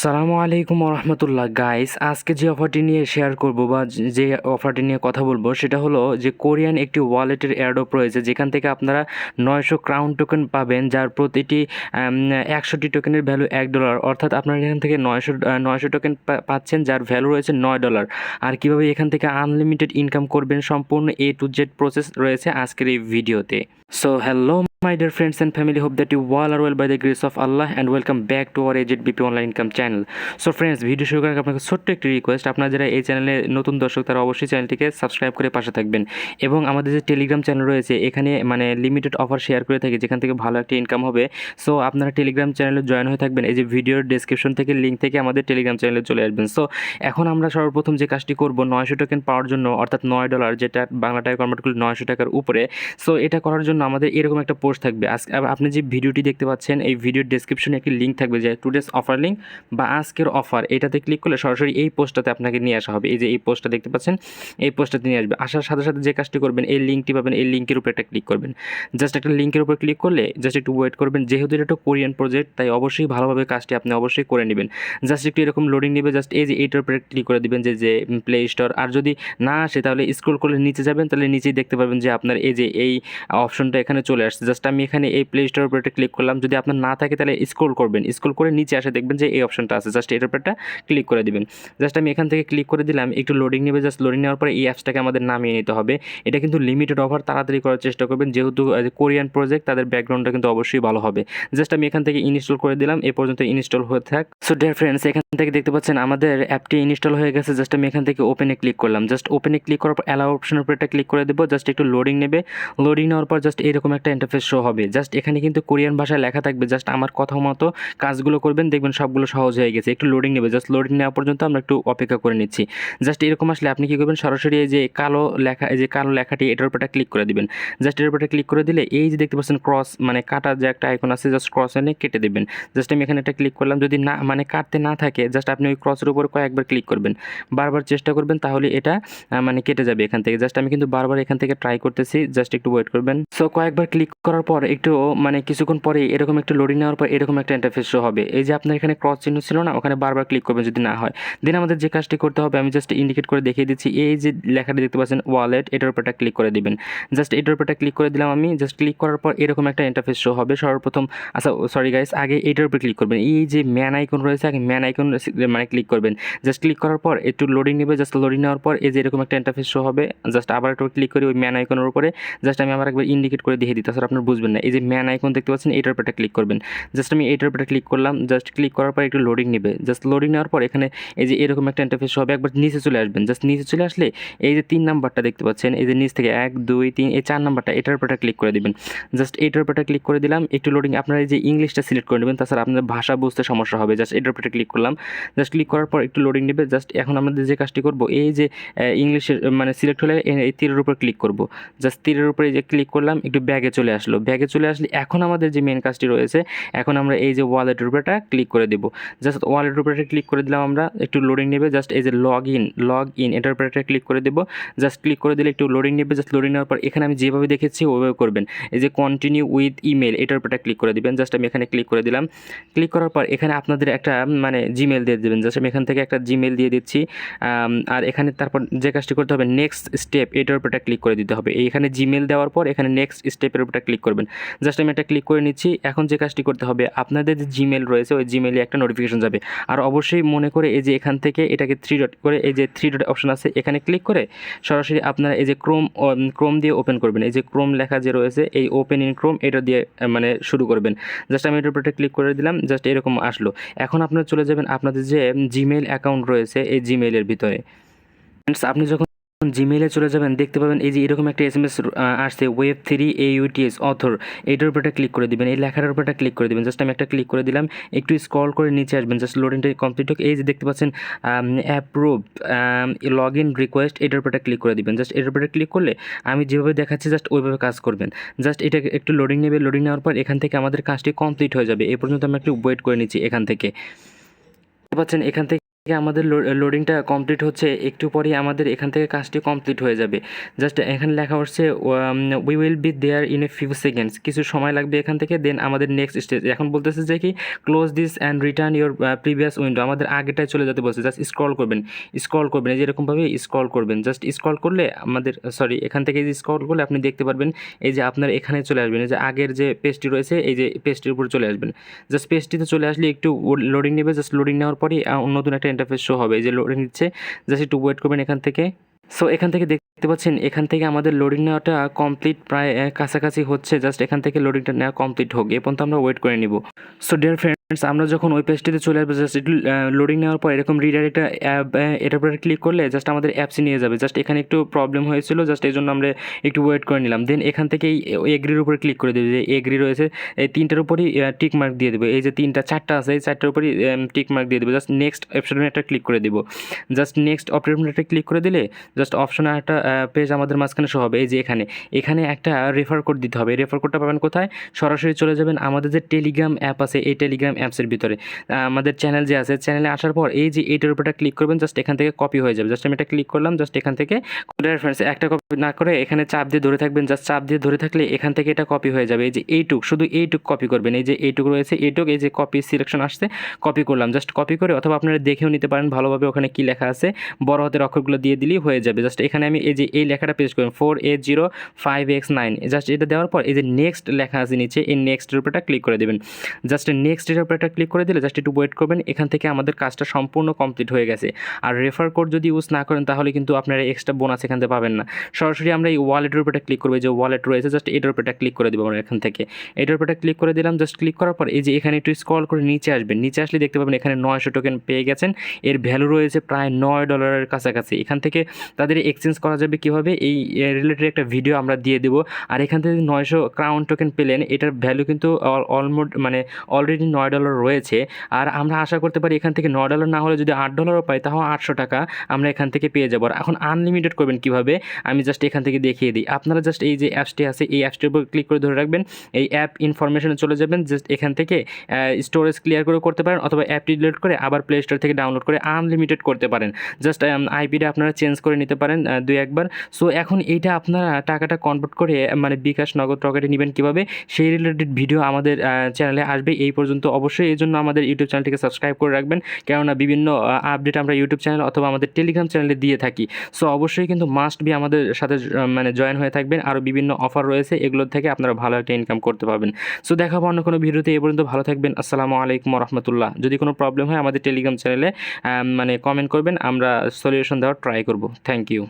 আসসালামু আলাইকুম রহমতুল্লাহ গাইস, আজকে যে অফারটি নিয়ে শেয়ার করব বা যে অফারটি নিয়ে কথা বলবো সেটা হলো যে কোরিয়ান একটি ওয়ালেটের এয়ারড্রপ রয়েছে, যেখান থেকে আপনারা 900 ক্রাউন টোকেন পাবেন, যার প্রতিটি 100টি টোকেনের ভ্যালু $1, অর্থাৎ আপনারা এখান থেকে 900 টোকেন পাচ্ছেন, যার ভ্যালু রয়েছে $9। আর কীভাবে এখান থেকে আনলিমিটেড ইনকাম করবেন সম্পূর্ণ A to Z প্রসেস রয়েছে আজকের এই ভিডিওতে। So hello my dear friends and family, hope that you all are well by the grace of Allah and welcome back to our AZBP Online income channel. So friends, video শুরু করার আগে আপনাকে ছোট্ট একটি রিকোয়েস্ট, আপনারা যারা এই চ্যানেলে নতুন দর্শক তারা অবশ্যই চ্যানেলটিকে সাবস্ক্রাইব করে পাশে থাকবেন এবং আমাদের যে টেলিগ্রাম চ্যানেল রয়েছে এখানে মানে লিমিটেড অফার শেয়ার করে থাকি, যেখান থেকে ভালো একটা ইনকাম হবে। সো আপনারা টেলিগ্রাম চ্যানেলে জয়েন হয়ে থাকবেন, এই যে ভিডিওর ডেসক্রিপশন থেকে লিঙ্ক থেকে আমাদের টেলিগ্রাম চ্যানেলে চলে আসবেন। সো এখন আমরা সর্বপ্রথম যে কাজটি করব 900 টোকেন পাওয়ার জন্য, অর্থাৎ $9, যেটা বাংলা টাকায় কনভার্ট করলে 900 টাকার উপরে। সো এটা করার জন্য আমাদের এরকম একটা পোস্ট থাকবে। আপনি যে ভিডিওটি দেখতে পাচ্ছেন এই ভিডিওর ডেসক্রিপশনে একটি লিঙ্ক থাকবে, যে টুডেস অফার লিঙ্ক বা আজকের অফার, এটাতে ক্লিক করলে সরাসরি এই পোস্টটাতে আপনাকে নিয়ে আসা হবে। এই যে এই পোস্টটা দেখতে পাচ্ছেন, এই পোস্টটাতে নিয়ে আসবে। আসার সাথে সাথে যে কাজটি করবেন, এই লিঙ্কটি পাবেন, এই লিঙ্কের উপর একটা ক্লিক করবেন। জাস্ট একটা লিঙ্কের উপর ক্লিক করলে জাস্ট একটু ওয়েট করবেন, যেহেতু এটা একটা কোরিয়ান প্রজেক্ট তাই অবশ্যই ভালোভাবে কাজটি আপনি অবশ্যই করে নেবেন। জাস্ট একটু এরকম লোডিং নেবে, জাস্ট এই যে এইটার উপরে ক্লিক করে দেবেন যে প্লে স্টোর। আর যদি না আসে তাহলে স্ক্রল করলে নিচে যাবেন, তাহলে নিচেই দেখতে পাবেন যে আপনার এই যে এই অপশনটা এখানে চলে আসছে। জাস্ট আমি এখানে এই প্লে স্টোরের উপর একটা ক্লিক করলাম, যদি আপনার না থাকে তাহলে স্ক্রল করবেন, স্ক্রল করে নিচে আসে দেখবেন যে এই অপশনটা আছে, জাস্ট এটার উপর একটা ক্লিক করে দিবেন। জাস্ট আমি এখান থেকে ক্লিক করে দিলাম, একটু লোডিং নেবে। জাস্ট লোডিং নেওয়ার পরে এই অ্যাপসটাকে আমাদের নামিয়ে নিতে হবে। এটা কিন্তু লিমিটেড অফার, তাড়াতাড়ি করার চেষ্টা করবেন, যেহেতু কোরিয়ান প্রজেক্ট তাদের ব্যাকগ্রাউন্ডটা কিন্তু অবশ্যই ভালো হবে। জাস্ট আমি এখান থেকে ইনস্টল করে দিলাম, এ পর্যন্ত ইনস্টল হয়ে থাক। সো ডিয়ার ফ্রেন্ডস, এখান থেকে দেখতে পাচ্ছেন আমাদের অ্যাপটি ইনস্টল হয়ে গেছে। জাস্ট আমি এখান থেকে ওপেনে ক্লিক করলাম, জাস্ট ওপেনে ক্লিক করার পর অ্যালাউ অপশনের উপর একটা ক্লিক করে দেবো। জাস্ট একটু লোডিং নেবে, লোডিং নেওয়ার পর জাস্ট এরকম একটা ইন্টারফেস শো হবে। জাস্ট এখানে কিন্তু কোরিয়ান ভাষায় লেখা থাকবে, জাস্ট আমার কথা মতো কাজগুলো করবেন, দেখবেন সবগুলো সহজ হয়ে গেছে। একটু লোডিং নেবে, জাস্ট লোডিং নেওয়া পর্যন্ত আমরা একটু অপেক্ষা করে নিচ্ছি। জাস্ট এরকম আসলে আপনি কী করবেন, সরাসরি এই যে কালো লেখা, এই যে কালো লেখাটি এটার উপর ক্লিক করে দিবেন। জাস্ট এর উপর ক্লিক করে দিলে এই যে দেখতে পাচ্ছেন ক্রস মানে কাটার যে একটা আইকন আছে, জাস্ট ক্রস এনে কেটে দেবেন। জাস্ট আমি এখানে একটা ক্লিক করলাম, যদি না মানে কাটতে না থাকে জাস্ট আপনি ওই ক্রসের উপর কয়েকবার ক্লিক করবেন, বারবার চেষ্টা করবেন, তাহলে এটা মানে কেটে যাবে এখান থেকে। জাস্ট আমি কিন্তু বারবার এখান থেকে ট্রাই করতেছি, জাস্ট একটু ওয়েট করবেন। সো কয়েকবার ক্লিক করার পর একটু মানে কিছুক্ষণ পরে এরকম একটা লোডিং নেওয়ার পর এরকম একটা ইন্টারফেস শো হবে। এই যে আপনার এখানে ক্রস চিহ্ন ছিল না, ওখানে বারবার ক্লিক করবেন, যদি না হয় দেন আমাদের যে কাজটি করতে হবে আমি জাস্ট ইন্ডিকেট করে দেখিয়ে দিচ্ছি। এই যে লেখাটি দেখতে পাচ্ছেন ওয়ালেট, এটার উপর একটা ক্লিক করে দিবেন। জাস্ট এটার উপর একটা ক্লিক করে দিলাম আমি। জাস্ট ক্লিক করার পর এরকম একটা ইন্টারফেস শো হবে সর্বপ্রথম। আচ্ছা সরি গাইস, আগে এটার উপর ক্লিক করবেন, এই যে ম্যান আইকন রয়েছে আগে ম্যান আইকন মানে ক্লিক করবেন। জাস্ট ক্লিক করার পর একটু লোডিং নেবে, জাস্ট লোডিং নেওয়ার পর এই যে এরকম একটা ইন্টারফেস শো হবে। জাস্ট আবার একটু ক্লিক করি ওই ম্যান আইকনের উপরে, জাস্ট আমি আবার একবার ইন্ডিকেট করে দিয়ে দিই, তাছাড়া আপনার বুঝবেন না। এই যে ম্যান আইকন দেখতে পাচ্ছেন, এটার উপর একটা ক্লিক করবেন। জাস্ট আমি এটার উপর ক্লিক করলাম, জাস্ট ক্লিক করার পর একটু লোডিং নেবে। জাস্ট লোডিং নেওয়ার পর এখানে এই যে এরকম একটা ইন্টারফেস হবে, একবার নিচে চলে আসবেন। জাস্ট নিচে চলে আসলে এই যে 3 নাম্বারটা দেখতে পাচ্ছেন, এই যে নিচ থেকে 1 2 3 এই 4 নাম্বারটা, এটার উপর ক্লিক করে দিবেন। জাস্ট এটার উপর ক্লিক করে দিলাম, একটু লোডিং, আপনারা এই যে ইংলিশটা সিলেক্ট করে নেবেন, তাছাড়া আপনাদের ভাষা বুঝতে সমস্যা হবে। জাস্ট এটার উপর ক্লিক করলাম, জাস্ট ক্লিক করার পর একটু লোডিং নেবে। জাস্ট এখন আমাদের যে কাজটি করব, এই যে ইংলিশের মানে সিলেক্ট হলে এই তীরের উপর ক্লিক করব। জাস্ট তীরের উপরে যে ক্লিক করলাম, একটু ব্যাগে চলে আসলো। ব্যাগে চলে আসলে এখন আমাদের যে মেন কাজটি রয়েছে, এখন আমরা এই যে ওয়ালেটের উপরটা ক্লিক করে দেব। জাস্ট ওয়ালেটের উপরে ক্লিক করে দিলাম আমরা, একটু লোডিং নেবে। জাস্ট এই যে লগ ইন এটার উপরে ক্লিক করে দেব। জাস্ট ক্লিক করে দিলে একটু লোডিং নেবে। জাস্ট লোডিং নেওয়ার পর এখানে আমি যেভাবে দেখেছি ওইভাবে করবেন। এই যে কন্টিনিউ উইথ ইমেল এটার উপরে ক্লিক করে দিবেন। জাস্ট আমি এখানে ক্লিক করে দিলাম। ক্লিক করার পর এখানে আপনাদের একটা মানে জিমেল দিয়ে দেবেন। জাস্ট আমি এখান থেকে একটা জিমেল দিয়ে দিচ্ছি। আর এখানে তারপর যে কাজটি করতে হবে, নেক্সট স্টেপ এটার উপরে ক্লিক করে দিতে হবে। এইখানে জিমেল দেওয়ার পর এখানে নেক্সট স্টেপের উপরে ক্লিক করবেন। জাস্ট আমি এটা ক্লিক করে নিচ্ছি। এখন যে কাজটি করতে হবে, আপনাদের যে জিমেল রয়েছে ওই জিমেলে একটা নোটিফিকেশন যাবে। আর অবশ্যই মনে করে এই যে এখান থেকে এটাকে 3 ডট করে, এই যে 3 ডট অপশন আছে এখানে ক্লিক করে সরাসরি আপনারা এই যে ক্রোম দিয়ে ওপেন করবেন। এই যে ক্রোম লেখা যে রয়েছে, এই ওপেন ইন ক্রোম এটা দিয়ে মানে শুরু করবেন। জাস্ট আমি এটার উপরে ক্লিক করে দিলাম। জাস্ট এরকম আসলো। এখন আপনারা চলে যাবেন আপনাদের যে জিমেল অ্যাকাউন্ট রয়েছে এই জিমেলের ভিতরে। আপনি যখন জিমেইলে চলে যাবেন, দেখতে পাবেন এই যে এরকম একটা SMS আসছে, Web3 AUTS অথর, এইটার উপর ক্লিক করে দিবেন। এই লেখাটার উপর ক্লিক করে দিবেন। জাস্ট আমি একটা ক্লিক করে দিলাম, একটু স্ক্রল করে নিচে আসবেন। জাস্ট লোডিংটা কমপ্লিট হোক। এই যে দেখতে পাচ্ছেন অ্যাপ্রুভ লগ ইন রিকোয়েস্ট, এটার উপর ক্লিক করে দিবেন। জাস্ট এটার উপর ক্লিক করলে আমি যেভাবে দেখাচ্ছি জাস্ট ওইভাবে কাজ করবেন। জাস্ট এটা একটু লোডিং নেবে। লোডিং নেওয়ার পর এখান থেকে আমাদের কাজটি কমপ্লিট হয়ে যাবে। এই পর্যন্ত আমরা একটু ওয়েট করে নিচ্ছি। এখান থেকে দেখতে পাচ্ছেন এখান থেকে আমাদের লোডিংটা কমপ্লিট হচ্ছে, একটু পরেই আমাদের এখান থেকে কাজটি কমপ্লিট হয়ে যাবে। জাস্ট এখানে লেখা হচ্ছে we will be there in a few seconds, কিছু সময় লাগবে এখান থেকে। দেন আমাদের নেক্সট স্টেজ এখন বলতেছে যে কি close this and return your previous window, আমাদের আগেটায় চলে যেতে বলছে। জাস্ট স্ক্রল করবেন এই যে এরকমভাবে স্ক্রল করবেন। জাস্ট স্ক্রল করলে আমাদের এখান থেকে যে স্ক্রল করলে আপনি দেখতে পারবেন এই যে আপনার এখানে চলে আসবেন, এই যে আগের যে পেজটি রয়েছে এই যে পেজটির উপরে চলে আসবেন। জাস্ট পেজটিতে চলে আসলে একটু লোডিং নেবে, জাস্ট লোডিং নেওয়ার পরেই নতুন একটা ইন্টারফেস শো হবে, এই যে লোডিং নিচ্ছে। জাস্ট একটু ওয়েট করবেন এখান থেকে। সো এখান থেকে দেখতে পাচ্ছেন এখান থেকে আমাদের লোডিং নেওয়াটা কমপ্লিট প্রায় কাছাকাছি হচ্ছে। জাস্ট এখান থেকে লোডিংটা নেওয়া কমপ্লিট হোক, এ পর্যন্ত আমরা ওয়েট করে নিব। সো ডিয়ার ফ্রেন্ডস, আমরা যখন ওই পেজটিতে চলে আসবো, জাস্ট একটু লোডিং নেওয়ার পর এরকম রিডাইরেক্ট অ্যাপ, এটার উপরে ক্লিক করলে জাস্ট আমাদের অ্যাপসে নিয়ে যাবে। জাস্ট এখানে একটু প্রবলেম হয়েছিল, জাস্ট এই জন্য আমরা একটু ওয়েট করে নিলাম। দেন এখান থেকে এই এগ্রির উপরে ক্লিক করে দেবে, যে এগ্রি রয়েছে এই তিনটার উপরই টিক মার্ক দিয়ে দেবে। এই যে চারটা আছে এই চারটার উপরই টিক মার্ক দিয়ে দেবে। জাস্ট নেক্সট অপশনে একটা ক্লিক করে দেবো। জাস্ট নেক্সট অপশনে একটা ক্লিক করে দিলে জাস্ট অপশনে একটা পেজ আমাদের মাঝখানে শো হবে। এই যে এখানে একটা রেফার কোড দিতে হবে। রেফার কোডটা পাবেন কোথায়? সরাসরি চলে যাবেন আমাদের যে টেলিগ্রাম অ্যাপ আছে, এই টেলিগ্রাম অ্যাপসের ভিতরে আমাদের চ্যানেল যে আছে, চ্যানেলে আসার পর এই যে এইটার উপরটা ক্লিক করবেন, জাস্ট এখান থেকে কপি হয়ে যাবে। জাস্ট আমি এটা ক্লিক করলাম, জাস্ট এখান থেকে রেফারেন্স একটা কপি না করে এখানে চাপ দিয়ে ধরে থাকবেন। জাস্ট চাপ দিয়ে ধরে থাকলে এখান থেকে এটা কপি হয়ে যাবে। এই যে শুধু এইটুক কপি করবেন। এই যে এইটুক রয়েছে, এই যে কপি সিলেকশন আসছে, কপি করলাম। জাস্ট কপি করে, অথবা আপনারা দেখেও নিতে পারেন ভালোভাবে ওখানে কি লেখা আছে, বড় হাতের অক্ষরগুলো দিয়ে দিলেই হয়ে যাবে। জাস্ট এখানে আমি এই লেখাটা পেস্ট করবেন 4A05X9। জাস্ট এটা দেওয়ার পর এই যে নেক্সট লেখা আছে নিচে, এই নেক্সটের উপরটা ক্লিক করে দেবেন। জাস্ট নেক্সটের উপরটা ক্লিক করে দিলে জাস্ট একটু ওয়েট করবেন। এখান থেকে আমাদের কাজটা সম্পূর্ণ কমপ্লিট হয়ে গেছে। আর রেফার কোড যদি ইউজ না করেন তাহলে কিন্তু আপনারা এক্সট্রা বোনাস এখান থেকে পাবেন না। সরাসরি আমরা এই ওয়ালেটের উপরটা ক্লিক করবো, যে ওয়ালেট রয়েছে জাস্ট এটার উপরটা ক্লিক করে দেবো আমরা এখান থেকে। এটার উপরটা ক্লিক করে দিলাম। জাস্ট ক্লিক করার পর এই যে এখানে একটু স্ক্রল করে নিচে আসবেন। নিচে আসলে দেখতে পাবেন এখানে 900 টোকেন পেয়ে গেছেন। এর ভ্যালু রয়েছে প্রায় $9 কাছাকাছি। এখান থেকে তাদের এক্সচেঞ্জ করা যাবে কীভাবে, এই রিলেটেড একটা ভিডিও আমরা দিয়ে দেবো। আর এখান থেকে 900 ক্রাউন টোকেন পেলেন, এটার ভ্যালু কিন্তু অলরেডি $9 রয়েছে। আর আমরা আশা করতে পারি এখান থেকে $9 না হলে যদি $8 পাই, তাহলে 800 টাকা আমরা এখান থেকে পেয়ে যাবো। আর এখন আনলিমিটেড করবেন কীভাবে আমি জাস্ট এখান থেকে দেখিয়ে দিই। আপনারা জাস্ট এই যে অ্যাপসটি আছে, এই অ্যাপসটির উপর ক্লিক করে ধরে রাখবেন। এই অ্যাপ ইনফরমেশনে চলে যাবেন। জাস্ট এখান থেকে স্টোরেজ ক্লিয়ার করে করতে পারেন, অথবা অ্যাপটি ডিলিট করে আবার প্লে স্টোর থেকে ডাউনলোড করে আনলিমিটেড করতে পারেন। জাস্ট আইপিটা আপনারা চেঞ্জ করে নিতে পারেন 2-1 বার। সো এখন এইটা আপনারা টাকাটা কনভার্ট করে বিকাশ, নগদ, রকেটে নেবেন কীভাবে, সেই রিলেটেড ভিডিও আমাদের চ্যানেলে আসবে। এই পর্যন্ত অবশ্যই এই জন্য আমাদের ইউটিউব চ্যানেলটিকে সাবস্ক্রাইব করে রাখবেন, কেননা বিভিন্ন আপডেট আমরা ইউটিউব চ্যানেল অথবা আমাদের টেলিগ্রাম চ্যানেলে দিয়ে থাকি। সো অবশ্যই কিন্তু মাস্ট বি আমাদের সাথে জয়েন হয়ে থাকবেন। আরও বিভিন্ন অফার রয়েছে, এগুলোর থেকে আপনারা ভালো একটা ইনকাম করতে পারবেন। সো দেখাবো অন্য কোনো ভিডিওতে। এই পর্যন্ত ভালো থাকবেন। আসসালামু আলাইকুম রহমতুল্লাহ। যদি কোনো প্রবলেম হয় আমাদের টেলিগ্রাম চ্যানেলে কমেন্ট করবেন, আমরা সলিউশন দেওয়ার ট্রাই করব। Thank you.